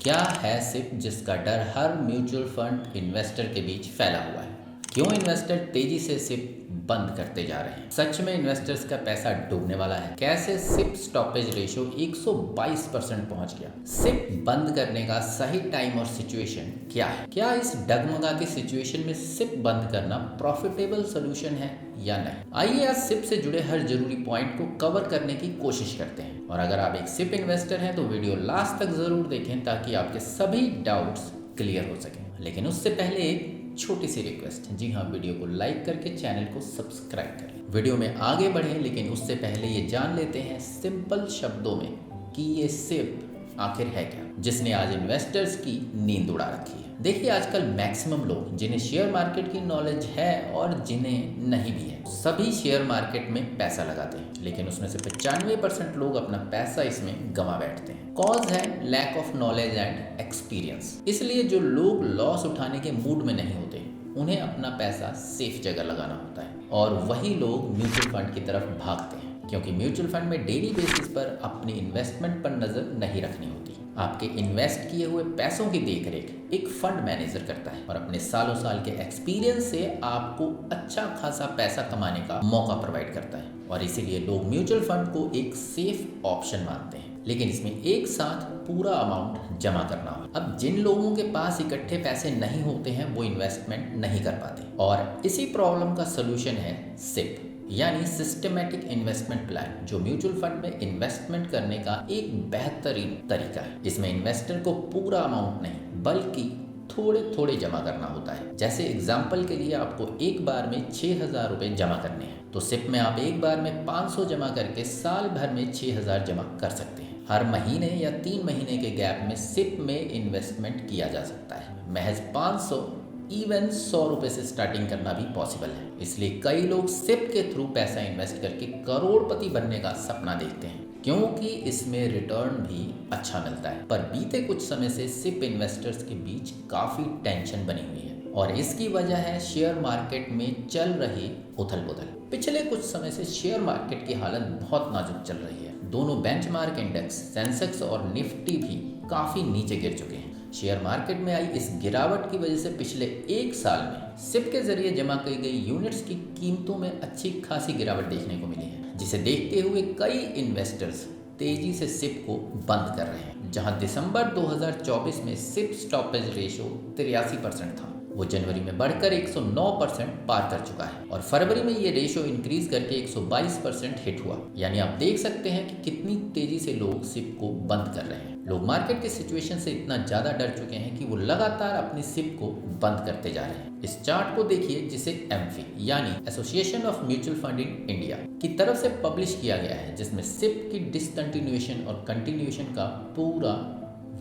क्या है सिप जिसका डर हर म्यूचुअल फंड इन्वेस्टर के बीच फैला हुआ है? क्यों इन्वेस्टर तेजी से सिप बंद करते जा रहे हैं? सच में इन्वेस्टर्स का पैसा डूबने वाला है? कैसे सिप स्टॉपेज रेशियो 122% पहुंच गया? सिप बंद करने का सही टाइम और सिचुएशन क्या है? क्या इस डगमगाती सिचुएशन में सिप बंद करना प्रॉफिटेबल सोल्यूशन है या नहीं? आइए आज सिप से जुड़े हर जरूरी पॉइंट को कवर करने की कोशिश करते हैं। और अगर आप एक सिप इन्वेस्टर हैं तो वीडियो लास्ट तक जरूर देखें ताकि आपके सभी डाउट्स क्लियर हो सकें। लेकिन उससे पहले एक छोटी सी रिक्वेस्ट, जी हाँ, वीडियो को लाइक करके चैनल को सब्सक्राइब करें। वीडियो में आगे बढ़ें, लेकिन उससे पहले ये जान लेते हैं सिंपल शब्दों में कि ये सिप आखिर है क्या, जिसने आज इन्वेस्टर्स की नींद उड़ा रखी है। देखिए, आजकल मैक्सिमम लोग जिन्हें शेयर मार्केट की नॉलेज है और जिन्हें नहीं भी है, सभी शेयर मार्केट में पैसा लगाते हैं, लेकिन उसमें से 95% लोग अपना पैसा इसमें गंवा बैठते हैं। कॉज है lack of knowledge and experience. इसलिए जो लोग लॉस उठाने के मूड में नहीं होते, उन्हें अपना पैसा सेफ जगह लगाना होता है, और वही लोग म्यूचुअल फंड की तरफ भागते हैं, क्योंकि म्यूचुअल फंड में डेली बेसिस पर अपनी इन्वेस्टमेंट पर नजर नहीं रखनी होती। आपके इन्वेस्ट किए हुए पैसों की देखरेख एक फंड मैनेजर करता है, और अपने सालों साल के एक्सपीरियंस से आपको अच्छा खासा पैसा कमाने का मौका प्रोवाइड करता है। और इसीलिए लोग म्यूचुअल फंड को एक सेफ ऑप्शन मानते हैं, लेकिन इसमें एक साथ पूरा अमाउंट जमा करना हो। अब जिन लोगों के पास इकट्ठे पैसे नहीं होते हैं, वो इन्वेस्टमेंट नहीं कर पाते, और इसी प्रॉब्लम का सोल्यूशन है सिप, यानी सिस्टमेटिक इन्वेस्टमेंट प्लान, जो म्यूचुअल फंड में इन्वेस्टमेंट करने का एक बेहतरीन तरीका है। इसमें इन्वेस्टर को पूरा अमाउंट नहीं बल्कि थोड़े थोड़े जमा करना होता है। जैसे एग्जाम्पल के लिए आपको एक बार में 6,000 रुपये जमा करने हैं, तो सिप में आप एक बार में 500 जमा करके साल भर में 6,000 जमा कर सकते हैं। हर महीने या 3 महीने के गैप में सिप में इन्वेस्टमेंट किया जा सकता है। महज 500 इवन 100 रुपये से स्टार्टिंग करना भी पॉसिबल है। इसलिए कई लोग सिप के थ्रू पैसा इन्वेस्ट करके करोड़पति बनने का सपना देखते हैं, क्योंकि इसमें रिटर्न भी अच्छा मिलता है। पर बीते कुछ समय से सिप इन्वेस्टर्स के बीच काफ़ी टेंशन बनी हुई है, और इसकी वजह है शेयर मार्केट में चल रही उथल पुथल। पिछले कुछ समय से शेयर मार्केट की हालत बहुत नाजुक चल रही है। दोनों बेंचमार्क इंडेक्स सेंसेक्स और निफ्टी भी काफ़ी नीचे गिर चुके हैं। शेयर मार्केट में आई इस गिरावट की वजह से पिछले एक साल में सिप के जरिए जमा की गई यूनिट्स की कीमतों में अच्छी खासी गिरावट देखने को मिली है, जिसे देखते हुए कई इन्वेस्टर्स तेजी से सिप को बंद कर रहे हैं। जहां दिसंबर 2024 में सिप स्टॉपेज रेशियो 83% था, वो जनवरी में बढ़कर 109% पार कर चुका है, और फरवरी में ये रेशियो इंक्रीज करके 122% हिट हुआ। यानी आप देख सकते हैं कि कितनी तेजी से लोग सिप को बंद कर रहे हैं। लोग मार्केट की सिचुएशन से इतना ज़्यादा डर चुके हैं कि वो लगातार अपनी सिप को बंद करते जा रहे हैं। इस चार्ट को देखिए, जिसे एमफी यानी association of mutual fund in India की तरफ से पब्लिश किया गया है, जिसमें सिप की डिसकंटिन्यूएशन और कंटिन्यूएशन का पूरा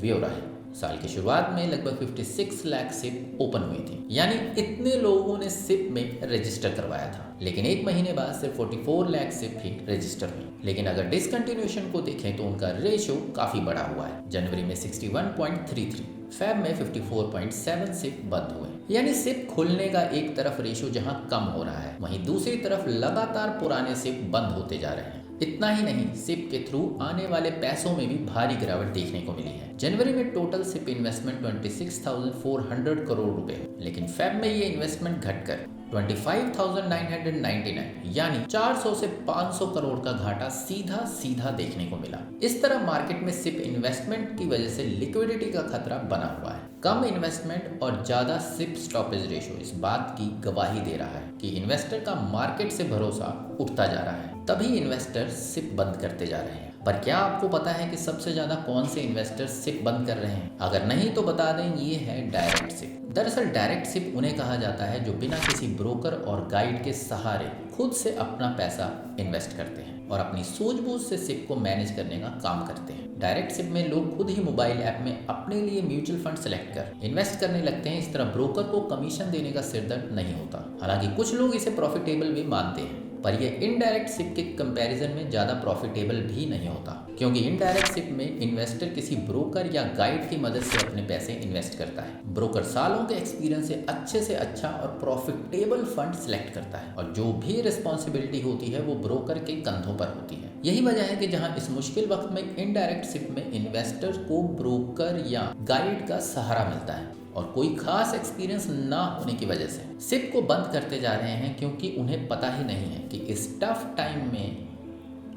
ब्यौरा है। साल की शुरुआत में लगभग 56 लाख सिप ओपन हुई थी, यानी इतने लोगों ने सिप में रजिस्टर करवाया था। लेकिन एक महीने बाद सिर्फ 44 लाख सिप ही रजिस्टर हुई। लेकिन अगर डिसकंटिन्यूएशन को देखें तो उनका रेशियो काफी बड़ा हुआ है। जनवरी में 61.33, फेब में 54.7 सिप बंद हुए। यानी सिप खुलने का एक तरफ रेशियो जहां कम हो रहा है, वहीं दूसरी तरफ लगातार पुराने सिप बंद होते जा रहे हैं। इतना ही नहीं, सिप के थ्रू आने वाले पैसों में भी भारी गिरावट देखने को मिली है। जनवरी में टोटल सिप इन्वेस्टमेंट 26,400 करोड़ रुपए, लेकिन फेब में ये इन्वेस्टमेंट घटकर 25,999 यानी 400 से 500 करोड़ का घाटा सीधा देखने को मिला। इस तरह मार्केट में सिप इन्वेस्टमेंट की वजह से लिक्विडिटी का खतरा बना हुआ है। कम इन्वेस्टमेंट और ज्यादा सिप स्टॉपेज रेशियो इस बात की गवाही दे रहा है कि इन्वेस्टर का मार्केट से भरोसा उठता जा रहा है, तभी इन्वेस्टर सिप बंद करते जा रहे हैं। पर क्या आपको पता है कि सबसे ज्यादा कौन से इन्वेस्टर सिप बंद कर रहे हैं? अगर नहीं तो बता दें, ये है डायरेक्ट सिप। दरअसल डायरेक्ट सिप उन्हें कहा जाता है जो बिना किसी ब्रोकर और गाइड के सहारे खुद से अपना पैसा इन्वेस्ट करते हैं और अपनी सूझबूझ से सिप को मैनेज करने का काम करते हैं। डायरेक्ट सिप में लोग खुद ही मोबाइल ऐप में अपने लिए म्यूचुअल फंड सेलेक्ट कर इन्वेस्ट करने लगते हैं। इस तरह ब्रोकर को कमीशन देने का सिरदर्द नहीं होता। हालांकि कुछ लोग इसे प्रॉफिटेबल भी मानते हैं, पर यह इनडायरेक्ट सिप के कंपैरिजन में ज़्यादा प्रॉफिटेबल भी नहीं होता, क्योंकि इनडायरेक्ट सिप में इन्वेस्टर किसी ब्रोकर या गाइड की मदद से अपने पैसे इन्वेस्ट करता है। ब्रोकर सालों के एक्सपीरियंस से अच्छा और प्रॉफिटेबल फंड सिलेक्ट करता है, और जो भी रिस्पॉन्सिबिलिटी होती है वो ब्रोकर के कंधों पर होती है। यही वजह है कि जहां इस मुश्किल वक्त में इनडायरेक्ट सिप में इन्वेस्टर को ब्रोकर या गाइड का सहारा मिलता है और कोई खास एक्सपीरियंस ना होने की वजह से सिप को बंद करते जा रहे हैं, क्योंकि उन्हें पता ही नहीं है कि इस टफ टाइम में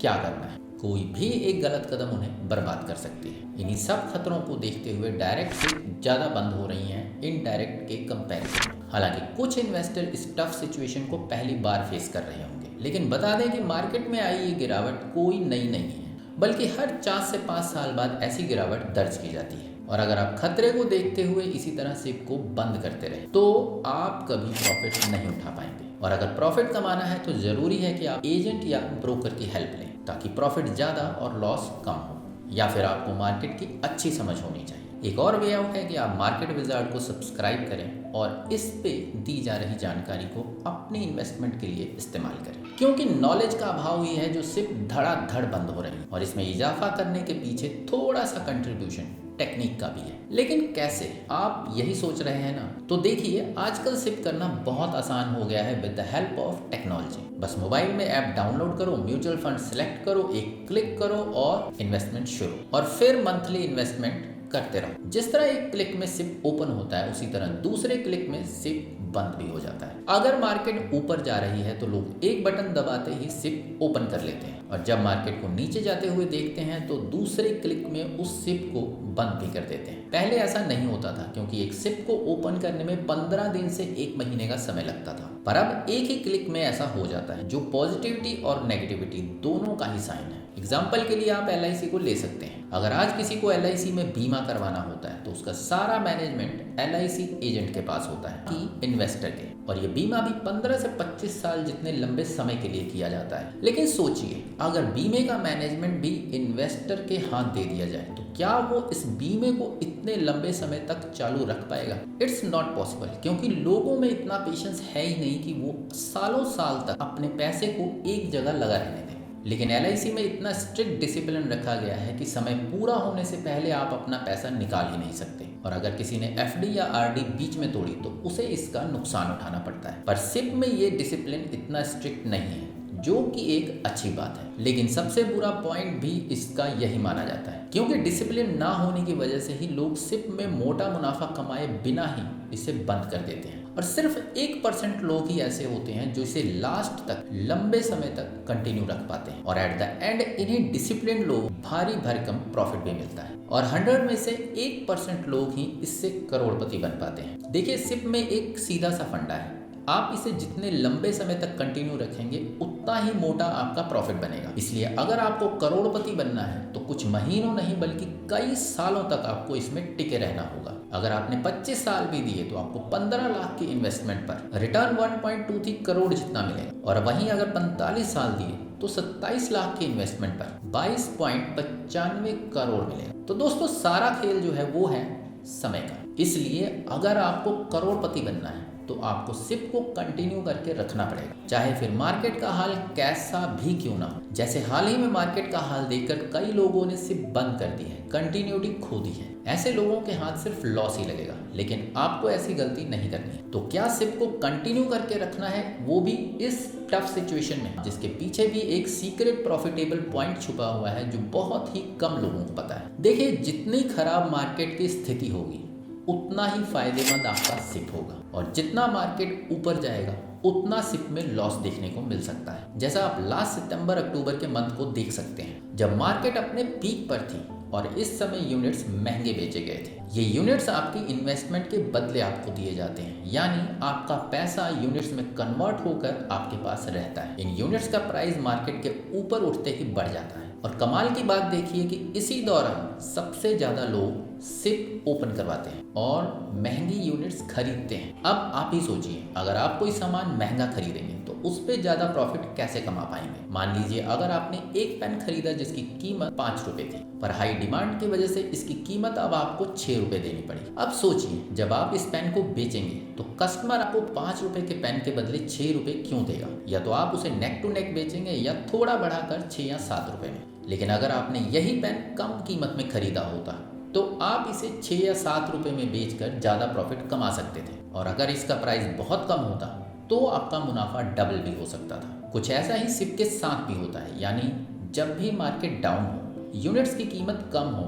क्या करना है। कोई भी एक गलत कदम उन्हें बर्बाद कर सकती है। इन्हीं सब खतरों को देखते हुए डायरेक्ट सिप ज़्यादा बंद हो रही हैं इनडायरेक्ट के कंपैरिजन में। हालांकि कुछ इन्वेस्टर इस टफ सिचुएशन को पहली बार फेस कर रहे होंगे, लेकिन बता दें कि मार्केट में आई ये गिरावट कोई नई नहीं है, बल्कि हर 4 से 5 साल बाद ऐसी गिरावट दर्ज की जाती है। और अगर आप खतरे को देखते हुए इसी तरह सिप को बंद करते रहे तो आप कभी प्रॉफिट नहीं उठा पाएंगे। और अगर प्रॉफिट कमाना है तो ज़रूरी है कि आप एजेंट या ब्रोकर की हेल्प लें, ताकि प्रॉफिट ज़्यादा और लॉस कम हो। या फिर आपको मार्केट की अच्छी समझ होनी चाहिए। एक और वे आउट है कि आप मार्केट विजार्ड को सब्सक्राइब करें और इस पे दी जा रही जानकारी को अपनी इन्वेस्टमेंट के लिए इस्तेमाल करें, क्योंकि नॉलेज का अभाव ही है जो सिर्फ धड़ाधड़ बंद हो रही है। और इसमें इजाफा करने के पीछे थोड़ा सा कंट्रीब्यूशन टेक्निक का भी है। लेकिन कैसे, आप यही सोच रहे हैं ना? तो देखिए, आजकल सिप करना बहुत आसान हो गया है with the help of technology. बस मोबाइल में ऐप डाउनलोड करो, म्यूचुअल फंड सिलेक्ट करो, एक क्लिक करो और इन्वेस्टमेंट शुरू, और फिर मंथली इन्वेस्टमेंट करते रहो। जिस तरह एक क्लिक में सिप ओपन होता है, उसी तरह दूसरे क्लिक में सिप बंद भी हो जाता है। अगर मार्केट ऊपर जा रही है तो लोग एक बटन दबाते ही सिप ओपन कर लेते हैं, और जब मार्केट को नीचे जाते हुए देखते हैं तो दूसरे क्लिक में उस सिप को बंद भी कर देते हैं। पहले ऐसा नहीं होता था, क्योंकि एक सिप को ओपन करने में 15 दिन से 1 महीने का समय लगता था, पर अब एक ही क्लिक में ऐसा हो जाता है, जो पॉजिटिविटी और नेगेटिविटी दोनों का ही साइन है। एग्जाम्पल के लिए आप LIC को ले सकते हैं। अगर आज किसी को LIC में बीमा करवाना होता है तो उसका सारा मैनेजमेंट LIC एजेंट के पास होता है कि इन्वेस्टर के, और ये बीमा भी 15 से 25 साल जितने लंबे समय के लिए किया जाता है। लेकिन सोचिए, अगर बीमे का मैनेजमेंट भी इन्वेस्टर के हाथ दे दिया जाए तो क्या वो इस बीमे को इतने लंबे समय तक चालू रख पाएगा? इट्स नॉट पॉसिबल, क्योंकि लोगों में इतना पेशेंस है ही नहीं कि वो सालों साल तक अपने पैसे को एक जगह लगा रहने दें। लेकिन LIC में इतना स्ट्रिक्ट डिसिप्लिन रखा गया है कि समय पूरा होने से पहले आप अपना पैसा निकाल ही नहीं सकते, और अगर किसी ने FD या RD बीच में तोड़ी तो उसे इसका नुकसान उठाना पड़ता है। पर सिप में ये डिसिप्लिन इतना स्ट्रिक्ट नहीं है, जो कि एक अच्छी बात है। लेकिन सबसे बुरा पॉइंट भी इसका यही माना जाता है, क्योंकि डिसिप्लिन ना होने की वजह से ही लोग सिप में मोटा मुनाफा कमाए बिना ही इसे बंद कर देते हैं, और सिर्फ 1% लोग ही ऐसे होते हैं जो इसे लास्ट तक, लंबे समय तक कंटिन्यू रख पाते हैं, और एट द एंड इन्हें डिसिप्लिन लोग भारी भरकम प्रॉफिट भी मिलता है, और 100 में से 1% लोग ही इससे करोड़पति बन पाते हैं। देखिए, सिप में एक सीधा सा फंडा है, आप इसे जितने लंबे समय तक कंटिन्यू रखेंगे उतना ही मोटा आपका प्रॉफिट बनेगा। इसलिए अगर आपको करोड़पति बनना है तो कुछ महीनों नहीं बल्कि कई सालों तक आपको इसमें टिके रहना होगा। अगर आपने 25 साल भी दिए तो आपको 15 लाख की इन्वेस्टमेंट पर रिटर्न 1.23 करोड़ जितना मिलेगा, और वहीं अगर 45 साल दिए तो 27 लाख की इन्वेस्टमेंट पर 22.95 करोड़ मिलेगा। तो दोस्तों, सारा खेल जो है वो है समय का। इसलिए अगर आपको करोड़पति बनना है तो आपको सिप को कंटिन्यू करके रखना पड़ेगा, चाहे फिर मार्केट का हाल कैसा भी क्यों ना हो। जैसे हाल ही में मार्केट का हाल देखकर कई लोगों ने सिप बंद कर दी है, कंटिन्यूटी खो दी है। ऐसे लोगों के हाथ सिर्फ लॉस ही लगेगा, लेकिन आपको ऐसी गलती नहीं करनी है। तो क्या सिप को कंटिन्यू करके रखना है, वो भी इस टफ सिचुएशन में, जिसके पीछे भी एक सीक्रेट प्रॉफिटेबल पॉइंट छुपा हुआ है जो बहुत ही कम लोगों को पता है। देखिए, जितनी खराब मार्केट की स्थिति होगी उतना ही फायदेमंद आपका सिप होगा, और जितना मार्केट ऊपर जाएगा उतना सिप में लॉस देखने को मिल सकता है। जैसा आप लास्ट सितंबर अक्टूबर के मंथ को देख सकते हैं, जब मार्केट अपने पीक पर थी और इस समय यूनिट्स महंगे बेचे गए थे। ये यूनिट्स आपकी इन्वेस्टमेंट के बदले आपको दिए जाते हैं, यानी आपका पैसा यूनिट्स में कन्वर्ट होकर आपके पास रहता है। इन यूनिट्स का प्राइस मार्केट के ऊपर उठते ही बढ़ जाता है, और कमाल की बात देखिए कि इसी दौरान सबसे ज़्यादा लोग सिप ओपन करवाते हैं और महंगी यूनिट्स खरीदते हैं। अब आप ही सोचिए, अगर आप कोई सामान महंगा खरीदेंगे तो उस पर ज़्यादा प्रॉफिट कैसे कमा पाएंगे। मान लीजिए अगर आपने एक पेन खरीदा जिसकी कीमत 5 रुपये थी, पर हाई डिमांड की वजह से इसकी कीमत अब आपको 6 रुपये देनी पड़ी। अब सोचिए, जब आप इस पेन को बेचेंगे तो कस्टमर आपको 5 रुपये के पेन के बदले 6 रुपये क्यों देगा? या तो आप उसे नेक टू नेक बेचेंगे या थोड़ा बढ़ाकर 6 या 7 रुपये में। लेकिन अगर आपने यही पेन कम कीमत में खरीदा होता तो आप इसे 6 या 7 रुपये में बेचकर ज़्यादा प्रॉफिट कमा सकते थे, और अगर इसका प्राइस बहुत कम होता तो आपका मुनाफा डबल भी हो सकता था। कुछ ऐसा ही सिप के साथ भी होता है, यानी जब भी मार्केट डाउन हो, यूनिट्स की कीमत कम हो,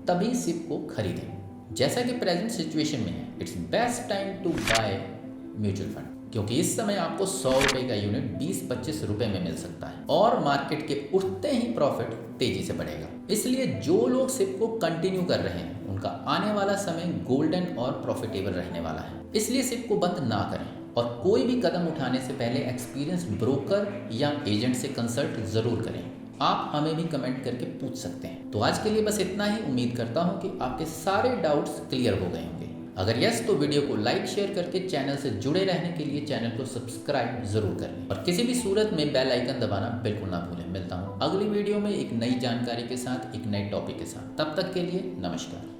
तभी सिप को खरीदें। जैसा कि प्रेजेंट सिचुएशन में है, it's best time to buy mutual fund, क्योंकि इस समय आपको 100 रुपये का यूनिट 20-25 रुपये में मिल सकता है और मार्केट के उठते ही प्रॉफिट तेजी से बढ़ेगा। इसलिए जो लोग सिप को कंटिन्यू कर रहे हैं, उनका आने वाला समय गोल्डन और प्रॉफिटेबल रहने वाला है। इसलिए सिप को बंद ना करें और कोई भी कदम उठाने से पहले एक्सपीरियंस्ड ब्रोकर या एजेंट से कंसल्ट जरूर करें। आप हमें भी कमेंट करके पूछ सकते हैं। तो आज के लिए बस इतना ही। उम्मीद करता हूं कि आपके सारे डाउट्स क्लियर हो गए होंगे। अगर यस तो वीडियो को लाइक शेयर करके चैनल से जुड़े रहने के लिए चैनल को सब्सक्राइब जरूर कर लें और किसी भी सूरत में बेल आइकन दबाना बिल्कुल ना भूलें। मिलता हूं अगली वीडियो में एक नई जानकारी के साथ, एक नए टॉपिक के साथ। तब तक के लिए नमस्कार।